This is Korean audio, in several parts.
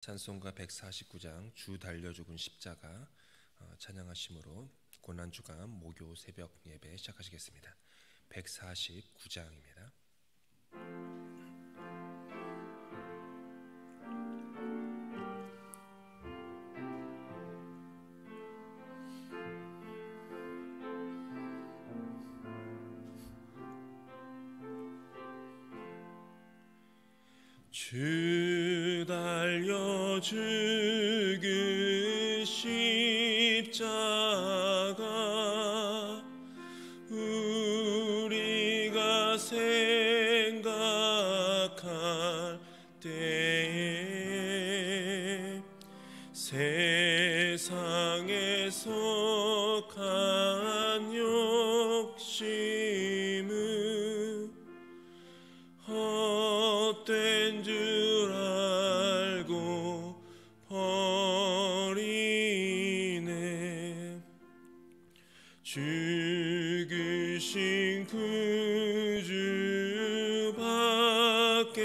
찬송가 149장 주 달려 죽은 십자가 찬양하심으로 고난주간 목요 새벽 예배 시작하시겠습니다. 149장입니다. 주 달려 죽은 십자가 우리가 생각할 때에 세상에 속한 욕심은 헛된 줄 알고 버리네. 죽으신 구주 밖에는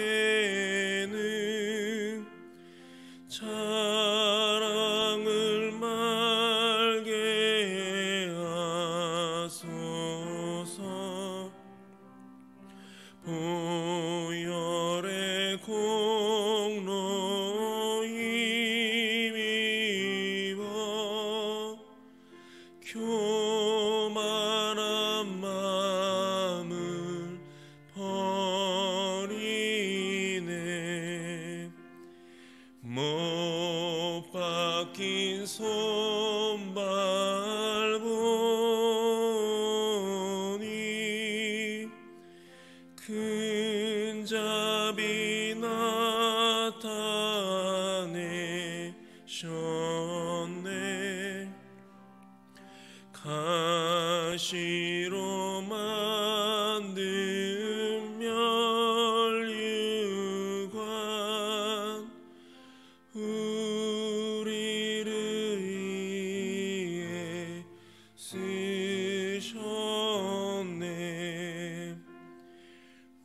자랑을 말게 하소서. 보혈의 공로 힘입어 교만한 마음을 버리네. 못 박힌 손발 보니 큰 자비 나타내셨네. 가시로 만든 면류관 우리를 위해 쓰셨네.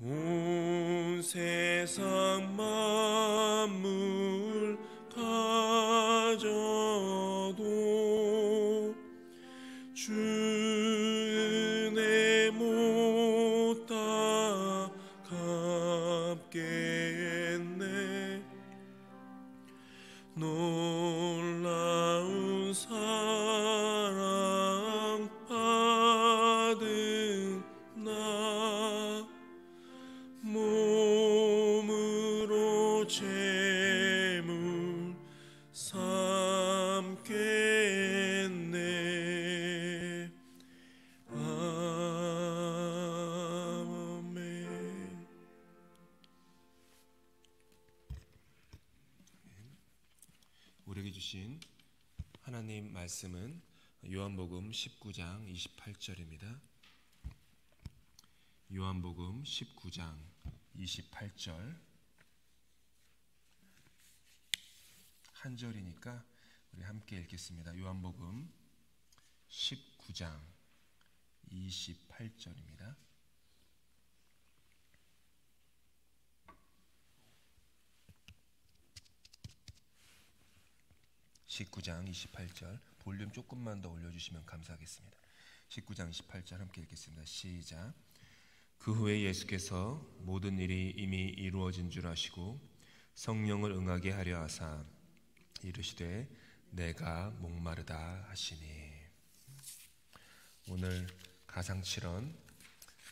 온 세상 만물 가져도 주 은혜 못 다 갚겠네. 놀라운 사랑 받은 나 몸으로 제물 삼겠네. 아멘. 우리에게 주신 하나님 말씀은 요한복음 19장 28절입니다. 요한복음 19장 28절 한 절이니까 우리 함께 읽겠습니다. 요한복음 19장 28절입니다. (19장 28절) 볼륨 조금만 더 올려주시면 감사하겠습니다. 19장 28절 함께 읽겠습니다. 시작. 그 후에 예수께서 모든 일이 이미 이루어진 줄 아시고 성령을 응하게 하려 하사 이르시되 내가 목마르다 하시니. 오늘 가상칠언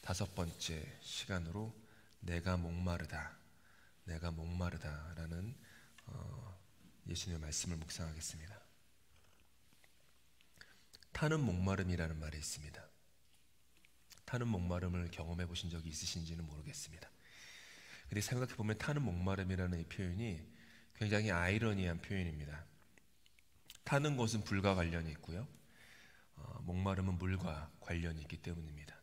5번째 시간으로 내가 목마르다 라는 예수님의 말씀을 묵상하겠습니다. 타는 목마름이라는 말이 있습니다. 타는 목마름을 경험해 보신 적이 있으신지는 모르겠습니다. 근데 생각해 보면 타는 목마름이라는 이 표현이 굉장히 아이러니한 표현입니다. 타는 것은 불과 관련이 있고요. 목마름은 물과 관련이 있기 때문입니다.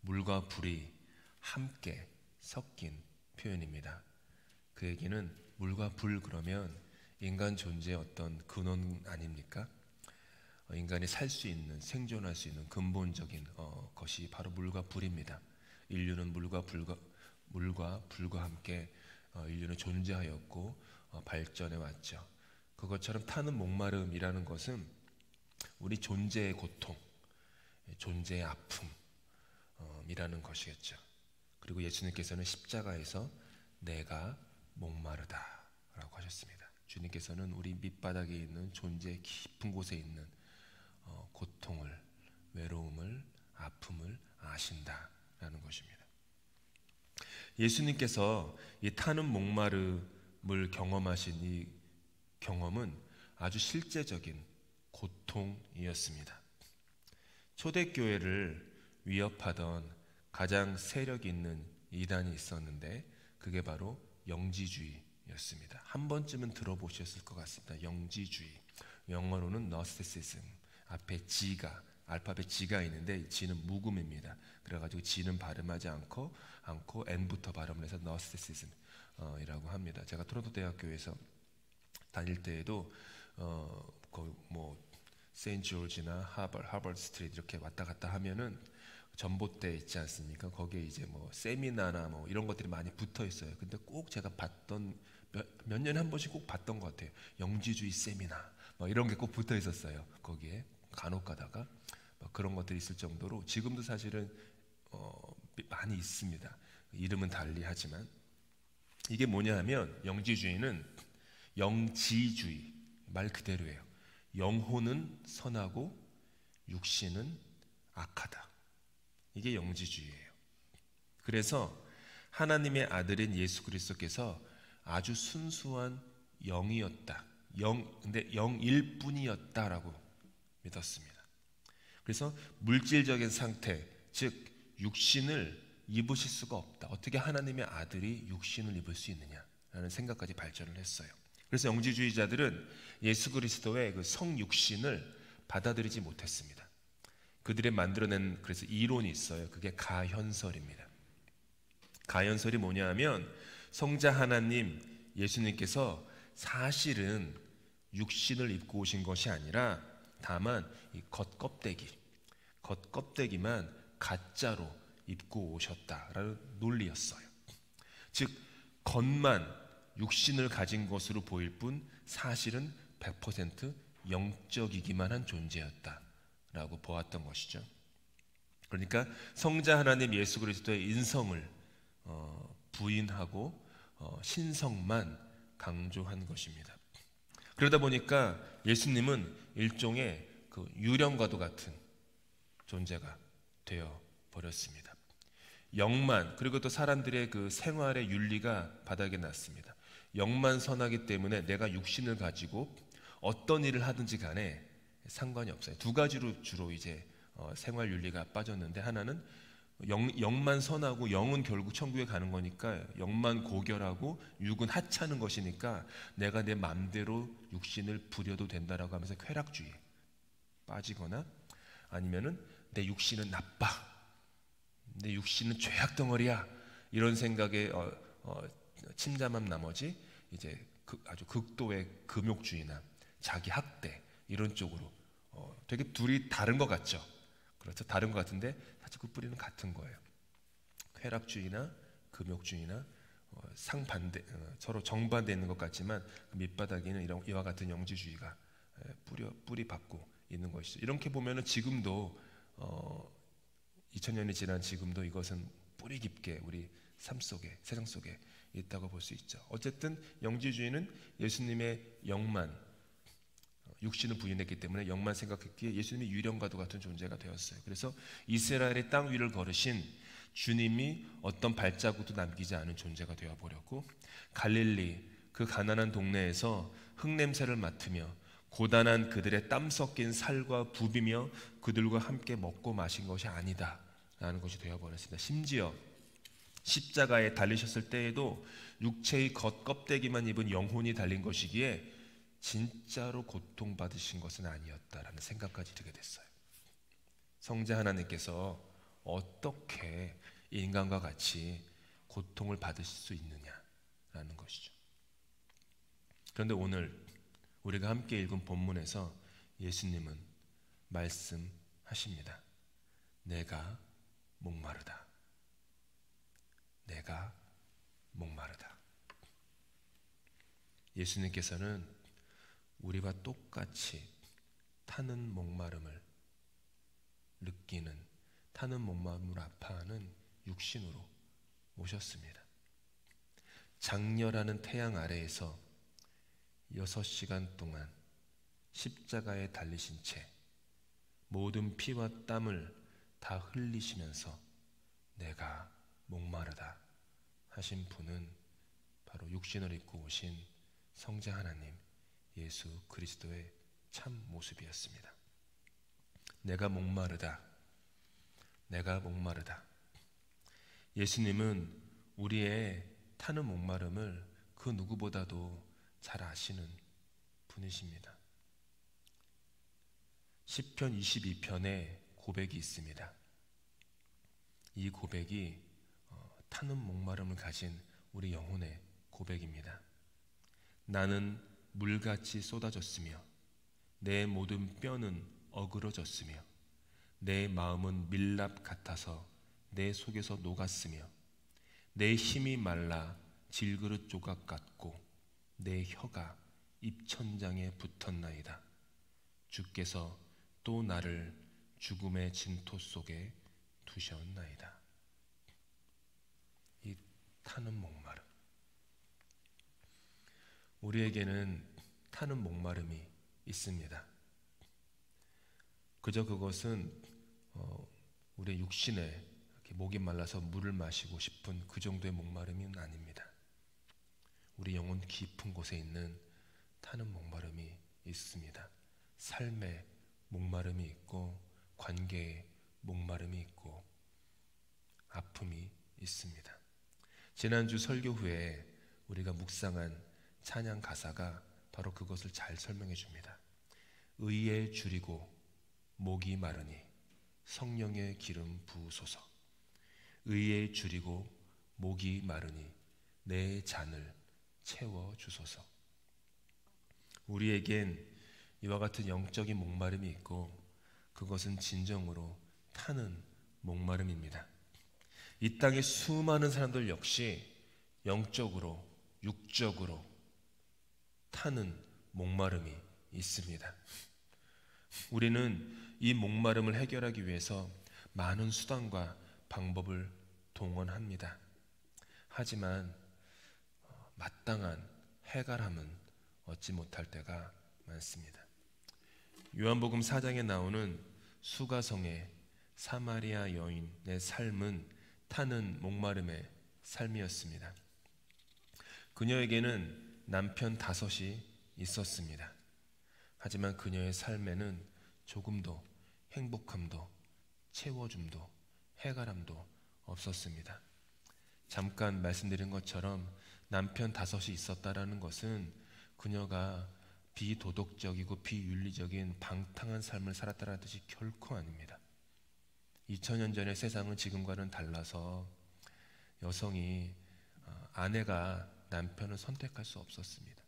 물과 불이 함께 섞인 표현입니다. 그 얘기는 물과 불 그러면 인간 존재의 어떤 근원 아닙니까? 인간이 살 수 있는, 생존할 수 있는 근본적인 것이 바로 물과 불입니다. 인류는 물과 불과 함께 인류는 존재하였고 발전해 왔죠. 그것처럼 타는 목마름이라는 것은 우리 존재의 고통, 존재의 아픔이라는 것이겠죠. 그리고 예수님께서는 십자가에서 내가 목마르다라고 하셨습니다. 주님께서는 우리 밑바닥에 있는 존재의 깊은 곳에 있는 고통을, 외로움을, 아픔을 아신다라는 것입니다. 예수님께서 이 타는 목마름을 경험하신 이 경험은 아주 실제적인 고통이었습니다. 초대교회를 위협하던 가장 세력 있는 이단이 있었는데 그게 바로 영지주의였습니다. 한 번쯤은 들어보셨을 것 같습니다. 영지주의. 영어로는 Gnosticism. 앞에 G가 알파벳 G가 있는데 G는 묵음입니다. 그래가지고 G는 발음하지 않고 N부터 발음을 해서 Gnosticism 이라고 합니다. 제가 토론토 대학교에서 다닐 때에도 세인트 조지나 하버드 스트리트 이렇게 왔다 갔다 하면은 전봇대 있지 않습니까? 거기에 이제 세미나나 이런 것들이 많이 붙어 있어요. 근데 꼭 제가 봤던 몇 년에 한 번씩 꼭 봤던 것 같아요. 영지주의 세미나 이런 게 꼭 붙어 있었어요. 거기에 간혹 가다가 그런 것들이 있을 정도로 지금도 사실은 많이 있습니다. 이름은 달리 하지만 이게 뭐냐 하면 영지주의는 영지주의 말 그대로예요. 영혼은 선하고 육신은 악하다. 이게 영지주의예요. 그래서 하나님의 아들인 예수 그리스도께서 아주 순수한 영이었다. 근데 영일 뿐이었다라고 믿었습니다. 그래서 물질적인 상태, 즉 육신을 입으실 수가 없다. 어떻게 하나님의 아들이 육신을 입을 수 있느냐라는 생각까지 발전을 했어요. 그래서 영지주의자들은 예수 그리스도의 그 성육신을 받아들이지 못했습니다. 그들이 만들어낸 그래서 이론이 있어요. 그게 가현설입니다. 가현설이 뭐냐 하면 성자 하나님 예수님께서 사실은 육신을 입고 오신 것이 아니라 다만 이 겉껍데기만 가짜로 입고 오셨다라는 논리였어요. 즉 겉만 육신을 가진 것으로 보일 뿐 사실은 100% 영적이기만 한 존재였다라고 보았던 것이죠. 그러니까 성자 하나님 예수 그리스도의 인성을 부인하고 신성만 강조한 것입니다. 그러다 보니까 예수님은 일종의 그 유령과도 같은 존재가 되어 버렸습니다. 영만, 그리고 또 사람들의 그 생활의 윤리가 바닥에 났습니다. 영만 선하기 때문에 내가 육신을 가지고 어떤 일을 하든지 간에 상관이 없어요. 두 가지로 주로 이제 생활 윤리가 빠졌는데, 하나는 영만 선하고 영은 결국 천국에 가는 거니까 영만 고결하고 육은 하찮은 것이니까 내가 내 마음대로 육신을 부려도 된다라고 하면서 쾌락주의에 빠지거나, 아니면은 내 육신은 나빠, 내 육신은 죄악 덩어리야, 이런 생각에 침잠한 나머지 이제 아주 극도의 금욕주의나 자기 학대 이런 쪽으로 되게 둘이 다른 것 같죠. 그렇죠. 다른 것 같은데 사실 그 뿌리는 같은 거예요. 쾌락주의나 금욕주의나 상반대, 서로 정반대 있는 것 같지만 그 밑바닥에는 이와 같은 영지주의가 뿌리 받고 있는 것이죠. 이렇게 보면은 지금도 2000년이 지난 지금도 이것은 뿌리 깊게 우리 삶 속에, 세상 속에 있다고 볼 수 있죠. 어쨌든 영지주의는 예수님의 영만, 육신을 부인했기 때문에 영만 생각했기에 예수님이 유령과도 같은 존재가 되었어요. 그래서 이스라엘의 땅 위를 걸으신 주님이 어떤 발자국도 남기지 않은 존재가 되어버렸고, 갈릴리 그 가난한 동네에서 흙냄새를 맡으며 고단한 그들의 땀 섞인 살과 부비며 그들과 함께 먹고 마신 것이 아니다 라는 것이 되어버렸습니다. 심지어 십자가에 달리셨을 때에도 육체의 겉껍데기만 입은 영혼이 달린 것이기에 진짜로 고통받으신 것은 아니었다라는 생각까지 들게 됐어요. 성자 하나님께서 어떻게 인간과 같이 고통을 받으실 수 있느냐라는 것이죠. 그런데 오늘 우리가 함께 읽은 본문에서 예수님은 말씀하십니다. 내가 목마르다. 내가 목마르다. 예수님께서는 우리와 똑같이 타는 목마름을 느끼는, 타는 목마름을 아파하는 육신으로 오셨습니다. 장렬하는 태양 아래에서 6시간 동안 십자가에 달리신 채 모든 피와 땀을 다 흘리시면서 내가 목마르다 하신 분은 바로 육신을 입고 오신 성자 하나님 예수 그리스도의 참 모습이었습니다. 내가 목마르다. 내가 목마르다. 예수님은 우리의 타는 목마름을 그 누구보다도 잘 아시는 분이십니다. 시편 22편에 고백이 있습니다. 이 고백이 타는 목마름을 가진 우리 영혼의 고백입니다. 나는 물같이 쏟아졌으며 내 모든 뼈는 어그러졌으며 내 마음은 밀랍 같아서 내 속에서 녹았으며 내 힘이 말라 질그릇 조각 같고 내 혀가 입천장에 붙었나이다. 주께서 또 나를 죽음의 진토 속에 두셨나이다. 이 타는 목마름, 우리에게는 타는 목마름이 있습니다. 그저 그것은 우리의 육신에 목이 말라서 물을 마시고 싶은 그 정도의 목마름은 아닙니다. 우리 영혼 깊은 곳에 있는 타는 목마름이 있습니다. 삶의 목마름이 있고 관계의 목마름이 있고 아픔이 있습니다. 지난주 설교 후에 우리가 묵상한 찬양 가사가 바로 그것을 잘 설명해 줍니다. 의에 줄이고 목이 마르니 성령의 기름 부으소서. 의에 줄이고 목이 마르니 내 잔을 채워주소서. 우리에겐 이와 같은 영적인 목마름이 있고 그것은 진정으로 타는 목마름입니다. 이 땅의 수많은 사람들 역시 영적으로, 육적으로 타는 목마름이 있습니다. 우리는 이 목마름을 해결하기 위해서 많은 수단과 방법을 동원합니다. 하지만 마땅한 해결함은 얻지 못할 때가 많습니다. 요한복음 4장에 나오는 수가성의 사마리아 여인의 삶은 타는 목마름의 삶이었습니다. 그녀에게는 남편 5이 있었습니다. 하지만 그녀의 삶에는 조금도 행복함도 채워줌도 해결함도 없었습니다. 잠깐 말씀드린 것처럼 남편 5이 있었다라는 것은 그녀가 비도덕적이고 비윤리적인 방탕한 삶을 살았다는 뜻이 결코 아닙니다. 2000년 전의 세상은 지금과는 달라서 여성이 아내가 남편을 선택할 수 없었습니다.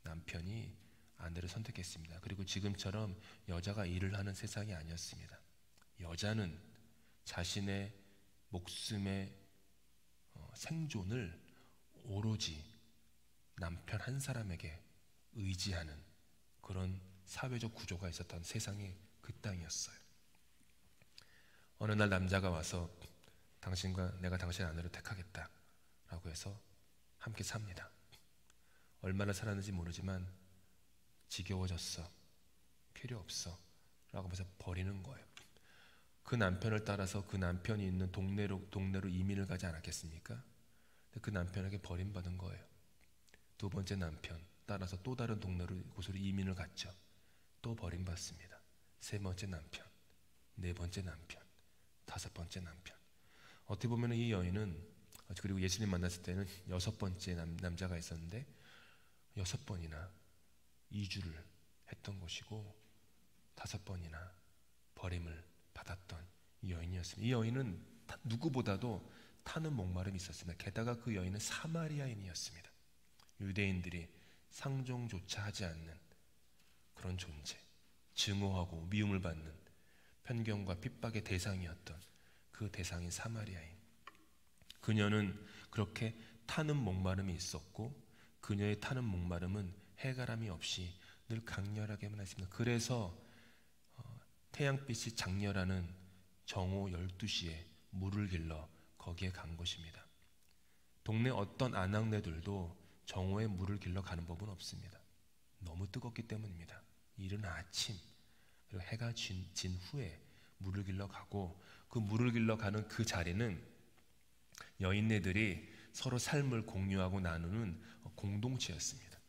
남편이 아내를 선택했습니다. 그리고 지금처럼 여자가 일을 하는 세상이 아니었습니다. 여자는 자신의 목숨의 생존을 오로지 남편 한 사람에게 의지하는 그런 사회적 구조가 있었던 세상이 그 땅이었어요. 어느 날 남자가 와서 내가 당신 아내를 택하겠다 라고 해서 함께 삽니다. 얼마나 살았는지 모르지만 지겨워졌어, 필요 없어 라고 하면서 버리는 거예요. 그 남편을 따라서 그 남편이 있는 동네로 이민을 가지 않았겠습니까? 근데 그 남편에게 버림받은 거예요. 두 번째 남편 따라서 또 다른 곳으로 이민을 갔죠. 또 버림받습니다. 세 번째 남편, 네 번째 남편, 5번째 남편. 어떻게 보면 이 여인은, 그리고 예수님 만났을 때는 6번째 남자가 있었는데 6번이나 이주를 했던 것이고 5번이나 버림을 받았던 이 여인이었습니다. 이 여인은 누구보다도 타는 목마름이 있었습니다. 게다가 그 여인은 사마리아인이었습니다. 유대인들이 상종조차 하지 않는 그런 존재, 증오하고 미움을 받는 편견과 핍박의 대상이었던 그 대상인 사마리아인. 그녀는 그렇게 타는 목마름이 있었고 그 그녀의 타는 목마름은 해가람이 없이 늘 강렬하게만 했습니다. 그래서 태양빛이 장렬하는 정오 12시에 물을 길러 거기에 간 것입니다. 동네 어떤 아낙네들도 정오에 물을 길러 가는 법은 없습니다. 너무 뜨겁기 때문입니다. 이른 아침 그리고 해가 진 후에 물을 길러 가고, 그 물을 길러 가는 그 자리는 여인네들이 서로 삶을 공유하고 나누는 공동체였습니다.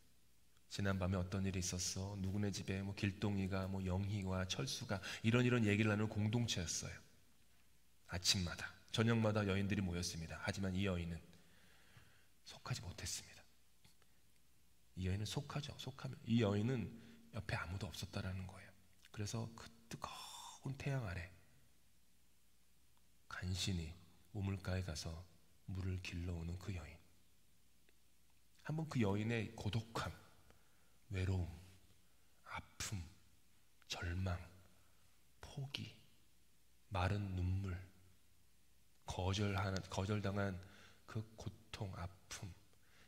지난밤에 어떤 일이 있었어, 누구네 집에 길동이가 영희와 철수가 이런 얘기를 나누는 공동체였어요. 아침마다 저녁마다 여인들이 모였습니다. 하지만 이 여인은 속하지 못했습니다. 이 여인은 속하면 이 여인은 옆에 아무도 없었다라는 거예요. 그래서 그 뜨거운 태양 아래 간신히 우물가에 가서 물을 길러오는 그 여인. 한번 그 여인의 고독함, 외로움, 아픔, 절망, 포기, 마른 눈물, 거절당한 그 고통, 아픔,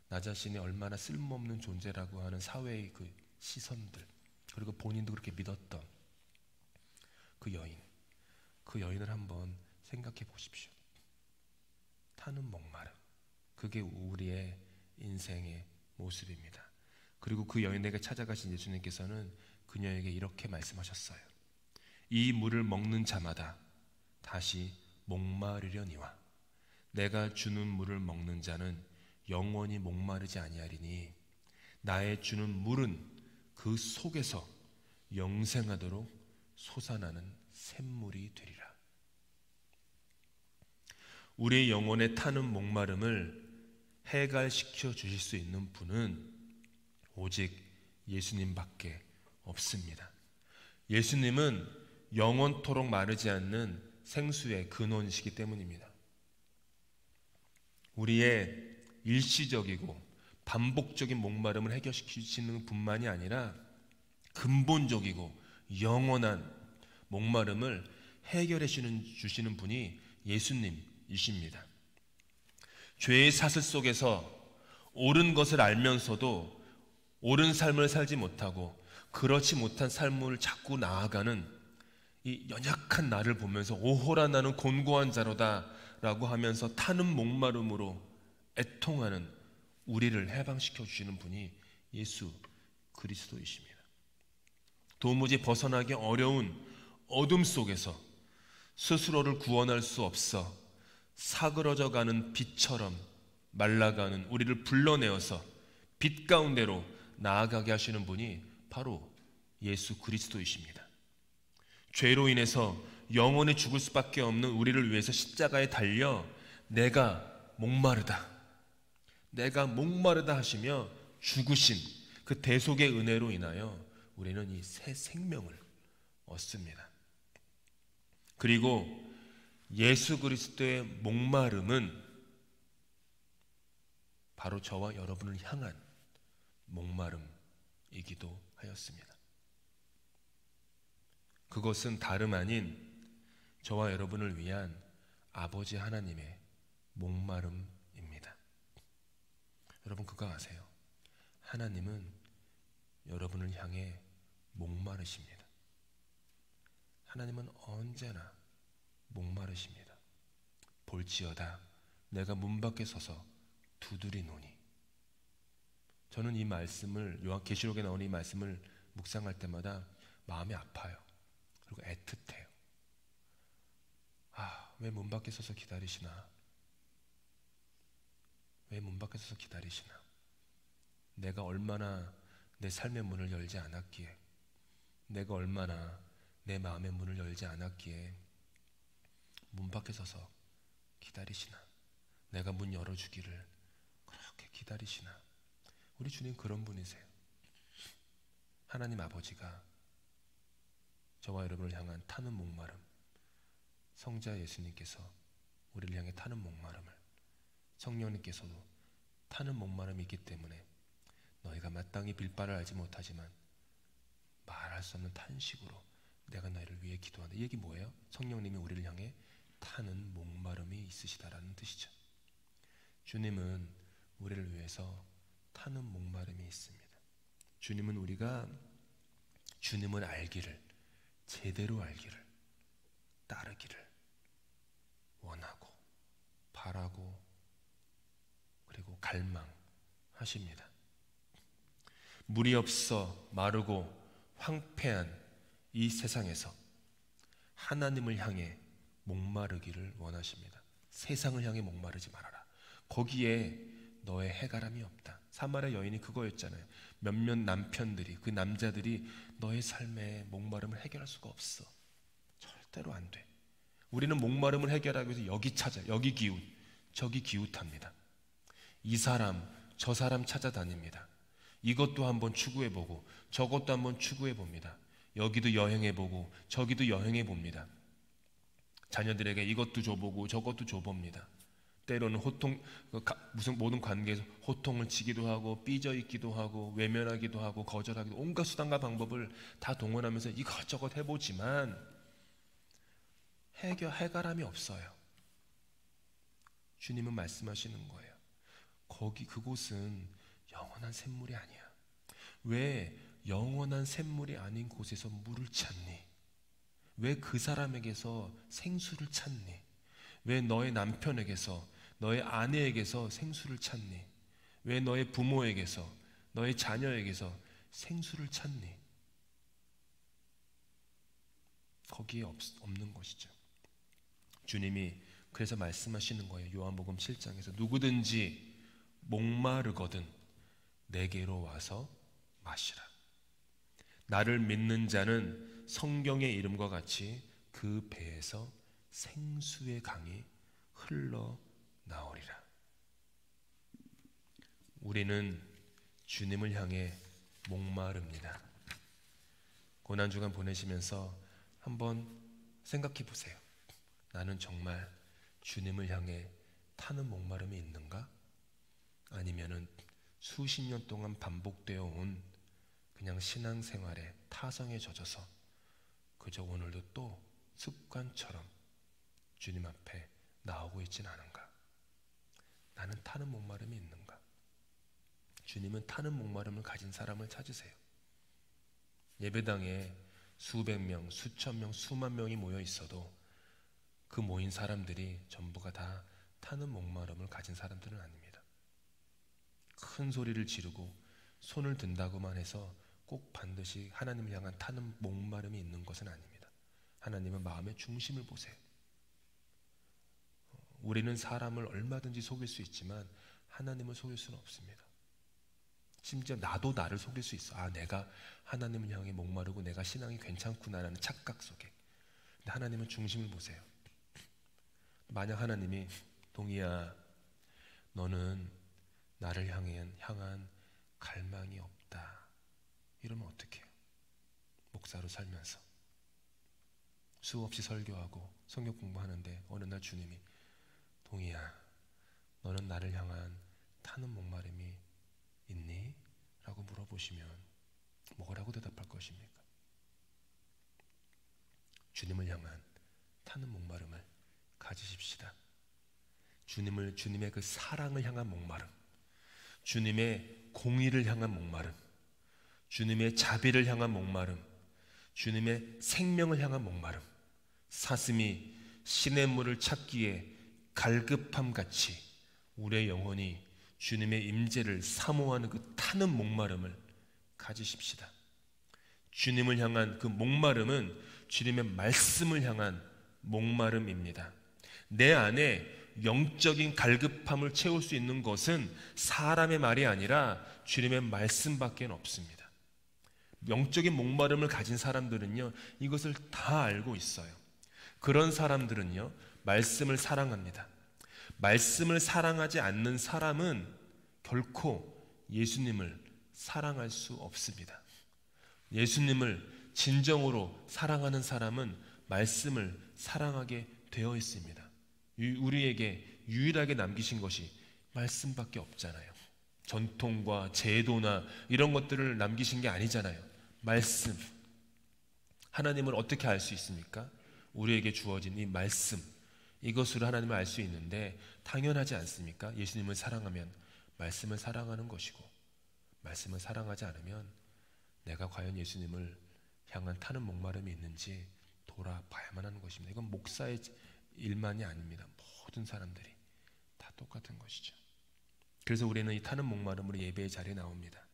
나 자신이 얼마나 쓸모없는 존재라고 하는 사회의 그 시선들, 그리고 본인도 그렇게 믿었던 그 여인을 한번 생각해 보십시오. 타는 목마름, 그게 우리의 인생의 모습입니다. 그리고 그 여인에게 찾아가신 예수님께서는 그녀에게 이렇게 말씀하셨어요. 이 물을 먹는 자마다 다시 목마르려니와 내가 주는 물을 먹는 자는 영원히 목마르지 아니하리니 나의 주는 물은 그 속에서 영생하도록 솟아나는 샘물이 되리라. 우리의 영혼에 타는 목마름을 해갈시켜 주실 수 있는 분은 오직 예수님밖에 없습니다. 예수님은 영원토록 마르지 않는 생수의 근원이시기 때문입니다. 우리의 일시적이고 반복적인 목마름을 해결시키시는 분만이 아니라 근본적이고 영원한 목마름을 해결해 주시는 분이 예수님이십니다. 죄의 사슬 속에서 옳은 것을 알면서도 옳은 삶을 살지 못하고 그렇지 못한 삶을 자꾸 나아가는 이 연약한 나를 보면서 오호라 나는 곤고한 자로다 라고 하면서 타는 목마름으로 애통하는 우리를 해방시켜 주시는 분이 예수 그리스도이십니다. 도무지 벗어나기 어려운 어둠 속에서 스스로를 구원할 수 없어 사그러져 가는 빛처럼 말라가는 우리를 불러내어서 빛 가운데로 나아가게 하시는 분이 바로 예수 그리스도이십니다. 죄로 인해서 영원히 죽을 수밖에 없는 우리를 위해서 십자가에 달려 내가 목마르다 하시며 죽으신 그 대속의 은혜로 인하여 우리는 이 새 생명을 얻습니다. 그리고 예수 그리스도의 목마름은 바로 저와 여러분을 향한 목마름이기도 하였습니다. 그것은 다름 아닌 저와 여러분을 위한 아버지 하나님의 목마름입니다. 여러분 그거 아세요? 하나님은 여러분을 향해 목마르십니다. 하나님은 언제나 목마르십니다. 볼지어다 내가 문 밖에 서서 두드리노니. 저는 이 말씀을, 요한계시록에 나오는 이 말씀을 묵상할 때마다 마음이 아파요. 그리고 애틋해요. 왜 문 밖에 서서 기다리시나? 왜 문 밖에 서서 기다리시나? 내가 얼마나 내 삶의 문을 열지 않았기에, 내가 얼마나 내 마음의 문을 열지 않았기에 문 밖에 서서 기다리시나? 내가 문 열어주기를 그렇게 기다리시나? 우리 주님 그런 분이세요. 하나님 아버지가 저와 여러분을 향한 타는 목마름, 성자 예수님께서 우리를 향해 타는 목마름을, 성령님께서도 타는 목마름이 있기 때문에 너희가 마땅히 빌바를 알지 못하지만 말할 수 없는 탄식으로 내가 너희를 위해 기도한다. 이 얘기 뭐예요? 성령님이 우리를 향해 타는 목마름이 있으시다라는 뜻이죠. 주님은 우리를 위해서 타는 목마름이 있습니다. 주님은 우리가 주님을 알기를, 제대로 알기를, 따르기를 원하고 바라고 그리고 갈망하십니다. 물이 없어 마르고 황폐한 이 세상에서 하나님을 향해 목마르기를 원하십니다. 세상을 향해 목마르지 말아라. 거기에 너의 해가람이 없다. 사마리아 여인이 그거였잖아요. 몇몇 남편들이, 그 남자들이 너의 삶에 목마름을 해결할 수가 없어. 절대로 안 돼. 우리는 목마름을 해결하기 위해서 여기 찾아, 여기 기웃, 저기 기웃합니다. 이 사람, 저 사람 찾아다닙니다. 이것도 한번 추구해보고 저것도 한번 추구해봅니다. 여기도 여행해보고 저기도 여행해봅니다. 자녀들에게 이것도 줘보고 저것도 줘봅니다. 때로는 무슨 모든 관계에서 호통을 치기도 하고 삐져있기도 하고 외면하기도 하고 거절하기도, 온갖 수단과 방법을 다 동원하면서 이것저것 해보지만 해결함이 없어요. 주님은 말씀하시는 거예요. 그곳은 영원한 샘물이 아니야. 왜 영원한 샘물이 아닌 곳에서 물을 찾니? 왜 그 사람에게서 생수를 찾니? 왜 너의 남편에게서, 너의 아내에게서 생수를 찾니? 왜 너의 부모에게서, 너의 자녀에게서 생수를 찾니? 거기에 없는 것이죠. 주님이 그래서 말씀하시는 거예요. 요한복음 7장에서 누구든지 목마르거든 내게로 와서 마시라. 나를 믿는 자는 성경의 이름과 같이 그 배에서 생수의 강이 흘러나오리라. 우리는 주님을 향해 목마릅니다. 고난주간 보내시면서 한번 생각해 보세요. 나는 정말 주님을 향해 타는 목마름이 있는가? 아니면은 수십 년 동안 반복되어 온 그냥 신앙생활에 타성에 젖어서 그저 오늘도 또 습관처럼 주님 앞에 나오고 있진 않은가? 나는 타는 목마름이 있는가? 주님은 타는 목마름을 가진 사람을 찾으세요. 예배당에 수백 명, 수천 명, 수만 명이 모여 있어도 그 모인 사람들이 전부가 다 타는 목마름을 가진 사람들은 아닙니다. 큰 소리를 지르고 손을 든다고만 해서 꼭 반드시 하나님을 향한 타는 목마름이 있는 것은 아닙니다. 하나님은 마음의 중심을 보세요. 우리는 사람을 얼마든지 속일 수 있지만 하나님을 속일 수는 없습니다. 심지어 나도 나를 속일 수 있어. 내가 하나님을 향해 목마르고 내가 신앙이 괜찮구나라는 착각 속에. 근데 하나님은 중심을 보세요. 만약 하나님이 동희야, 너는 나를 향한 갈망이 없다, 이러면 어떡해요? 목사로 살면서 수없이 설교하고 성경 공부하는데 어느 날 주님이 동희야, 너는 나를 향한 타는 목마름이 있니? 라고 물어보시면 뭐라고 대답할 것입니까? 주님을 향한 타는 목마름을 가지십시다. 주님의 그 사랑을 향한 목마름, 주님의 공의를 향한 목마름, 주님의 자비를 향한 목마름, 주님의 생명을 향한 목마름, 사슴이 시냇물을 찾기에 갈급함같이 우리의 영혼이 주님의 임재를 사모하는 그 타는 목마름을 가지십시다. 주님을 향한 그 목마름은 주님의 말씀을 향한 목마름입니다. 내 안에 영적인 갈급함을 채울 수 있는 것은 사람의 말이 아니라 주님의 말씀밖에 없습니다. 영적인 목마름을 가진 사람들은요, 이것을 다 알고 있어요. 그런 사람들은요, 말씀을 사랑합니다. 말씀을 사랑하지 않는 사람은 결코 예수님을 사랑할 수 없습니다. 예수님을 진정으로 사랑하는 사람은 말씀을 사랑하게 되어 있습니다. 우리에게 유일하게 남기신 것이 말씀밖에 없잖아요. 전통과 제도나 이런 것들을 남기신 게 아니잖아요. 말씀. 하나님을 어떻게 알 수 있습니까? 우리에게 주어진 이 말씀, 이것으로 하나님을 알 수 있는데 당연하지 않습니까? 예수님을 사랑하면 말씀을 사랑하는 것이고 말씀을 사랑하지 않으면 내가 과연 예수님을 향한 타는 목마름이 있는지 돌아봐야만 하는 것입니다. 이건 목사의 일만이 아닙니다. 모든 사람들이 다 똑같은 것이죠. 그래서 우리는 이 타는 목마름으로 예배의 자리에 나옵니다.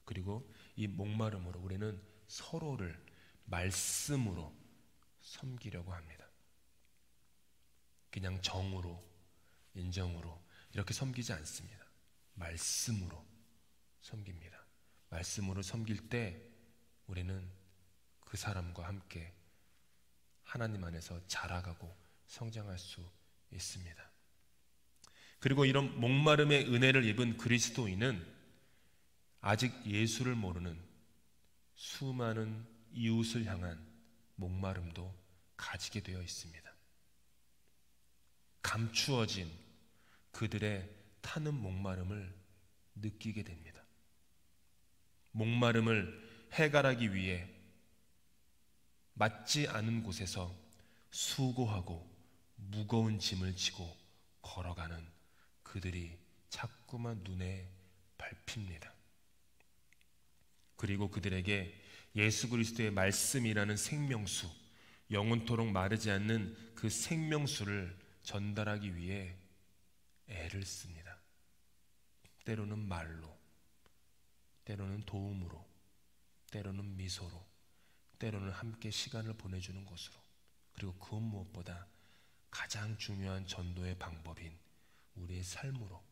그리고 이 목마름으로 우리는 서로를 말씀으로 섬기려고 합니다. 그냥 정으로, 인정으로 이렇게 섬기지 않습니다. 말씀으로 섬깁니다. 말씀으로 섬길 때 우리는 그 사람과 함께 하나님 안에서 자라가고 성장할 수 있습니다. 그리고 이런 목마름의 은혜를 입은 그리스도인은 아직 예수를 모르는 수많은 이웃을 향한 목마름도 가지게 되어 있습니다. 감추어진 그들의 타는 목마름을 느끼게 됩니다. 목마름을 해결하기 위해 맞지 않은 곳에서 수고하고 무거운 짐을 지고 걸어가는 그들이 자꾸만 눈에 밟힙니다. 그리고 그들에게 예수 그리스도의 말씀이라는 생명수, 영원토록 마르지 않는 그 생명수를 전달하기 위해 애를 씁니다. 때로는 말로, 때로는 도움으로, 때로는 미소로, 때로는 함께 시간을 보내주는 것으로, 그리고 그 무엇보다 가장 중요한 전도의 방법인 우리의 삶으로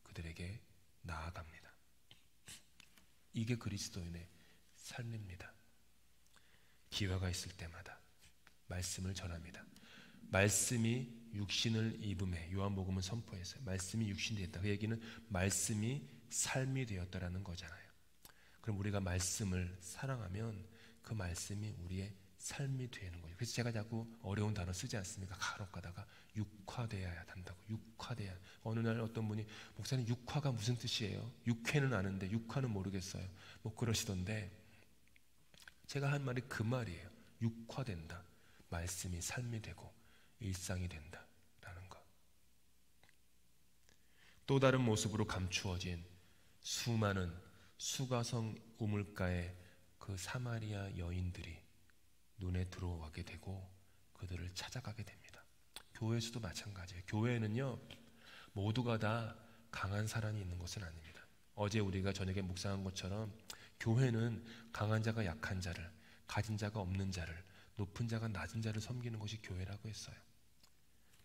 그들에게 나아갑니다. 이게 그리스도인의 삶입니다. 기회가 있을 때마다 말씀을 전합니다. 말씀이 육신을 입음해 요한복음은 선포했어요. 말씀이 육신이 됐다. 그 얘기는 말씀이 삶이 되었다라는 거잖아요. 그럼 우리가 말씀을 사랑하면 그 말씀이 우리의 삶이 되는 거예요. 그래서 제가 자꾸 어려운 단어 쓰지 않습니까? 간혹 가다가 육화되어야 한다고. 육화돼야. 어느 날 어떤 분이 목사님 육화가 무슨 뜻이에요? 육회는 아는데 육화는 모르겠어요. 뭐 그러시던데 제가 한 말이 그 말이에요. 육화된다. 말씀이 삶이 되고 일상이 된다라는 것. 또 다른 모습으로 감추어진 수많은 수가성 우물가의 그 사마리아 여인들이 눈에 들어오게 되고 그들을 찾아가게 됩니다. 교회에서도 마찬가지예요. 교회에는요 모두가 다 강한 사람이 있는 것은 아닙니다. 어제 우리가 저녁에 묵상한 것처럼 교회는 강한 자가 약한 자를, 가진 자가 없는 자를, 높은 자가 낮은 자를 섬기는 것이 교회라고 했어요.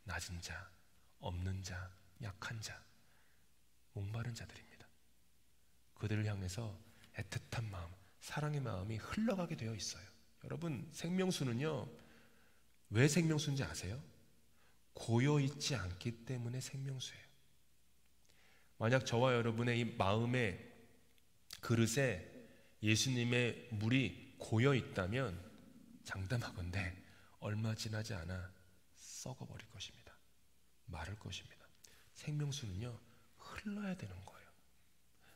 낮은 자, 없는 자, 약한 자, 목마른 자들입니다. 그들을 향해서 애틋한 마음, 사랑의 마음이 흘러가게 되어 있어요. 여러분, 생명수는요 왜 생명수인지 아세요? 고여있지 않기 때문에 생명수예요. 만약 저와 여러분의 이 마음의 그릇에 예수님의 물이 고여있다면 장담하건대 얼마 지나지 않아 썩어버릴 것입니다. 마를 것입니다. 생명수는요 흘러야 되는 거예요.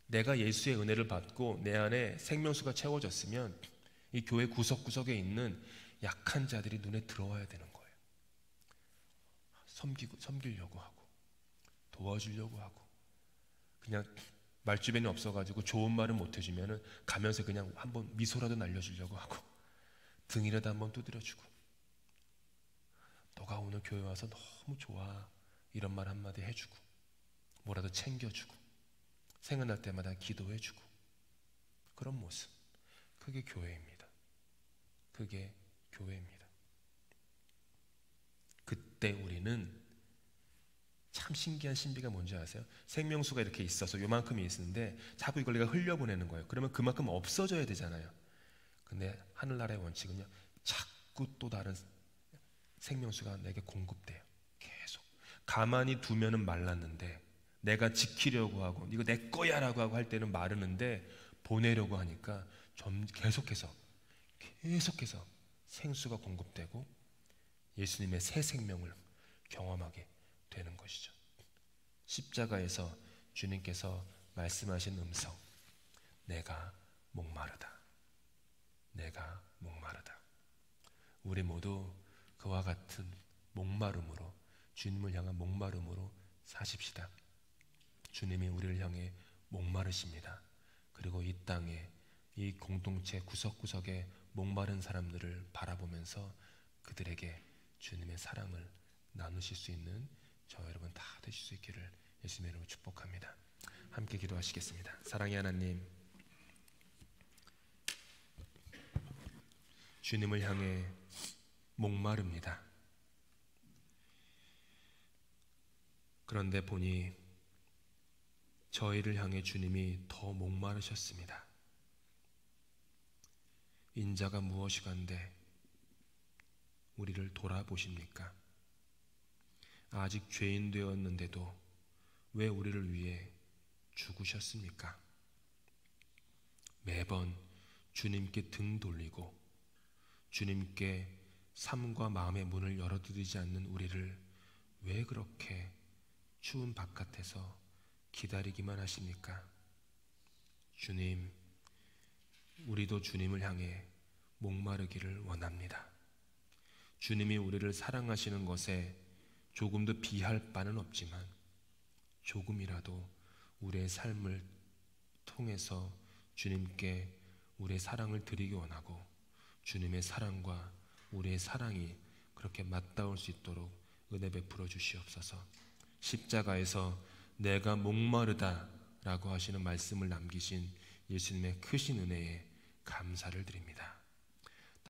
내가 예수의 은혜를 받고 내 안에 생명수가 채워졌으면 이 교회 구석구석에 있는 약한 자들이 눈에 들어와야 되는 거예요. 섬기려고 하고 도와주려고 하고 그냥 말주변이 없어가지고 좋은 말은 못 해주면은 가면서 그냥 한번 미소라도 날려주려고 하고 등이라도 한번 두드려주고 너가 오늘 교회 와서 너무 좋아 이런 말 한마디 해주고 뭐라도 챙겨주고 생각날 때마다 기도해주고 그런 모습, 그게 교회입니다. 그게 교회입니다. 그때 우리는 참 신기한 신비가 뭔지 아세요? 생명수가 이렇게 있어서 요만큼이 있는데 자꾸 이걸 내가 흘려보내는 거예요. 그러면 그만큼 없어져야 되잖아요. 근데 하늘나라의 원칙은요 자꾸 또 다른 생명수가 내게 공급돼요. 계속 가만히 두면은 말랐는데 내가 지키려고 하고 이거 내 거야 라고 하고 할 때는 마르는데 보내려고 하니까 좀 계속해서 생수가 공급되고 예수님의 새 생명을 경험하게 되는 것이죠. 십자가에서 주님께서 말씀하신 음성, 내가 목마르다. 내가 목마르다. 우리 모두 그와 같은 목마름으로, 주님을 향한 목마름으로 사십시다. 주님이 우리를 향해 목마르십니다. 그리고 이 땅에 이 공동체 구석구석에 목마른 사람들을 바라보면서 그들에게 주님의 사랑을 나누실 수 있는 저 여러분 다 되실 수 있기를 예수님의 이름으로 축복합니다. 함께 기도하시겠습니다. 사랑의 하나님, 주님을 향해 목마릅니다. 그런데 보니 저희를 향해 주님이 더 목마르셨습니다. 인자가 무엇이간데 우리를 돌아보십니까? 아직 죄인 되었는데도 왜 우리를 위해 죽으셨습니까? 매번 주님께 등 돌리고 주님께 삶과 마음의 문을 열어두지 않는 우리를 왜 그렇게 추운 바깥에서 기다리기만 하십니까? 주님, 우리도 주님을 향해 목마르기를 원합니다. 주님이 우리를 사랑하시는 것에 조금도 비할 바는 없지만 조금이라도 우리의 삶을 통해서 주님께 우리의 사랑을 드리기 원하고 주님의 사랑과 우리의 사랑이 그렇게 맞닿을 수 있도록 은혜 베풀어 주시옵소서. 십자가에서 내가 목마르다 라고 하시는 말씀을 남기신 예수님의 크신 은혜에 감사를 드립니다.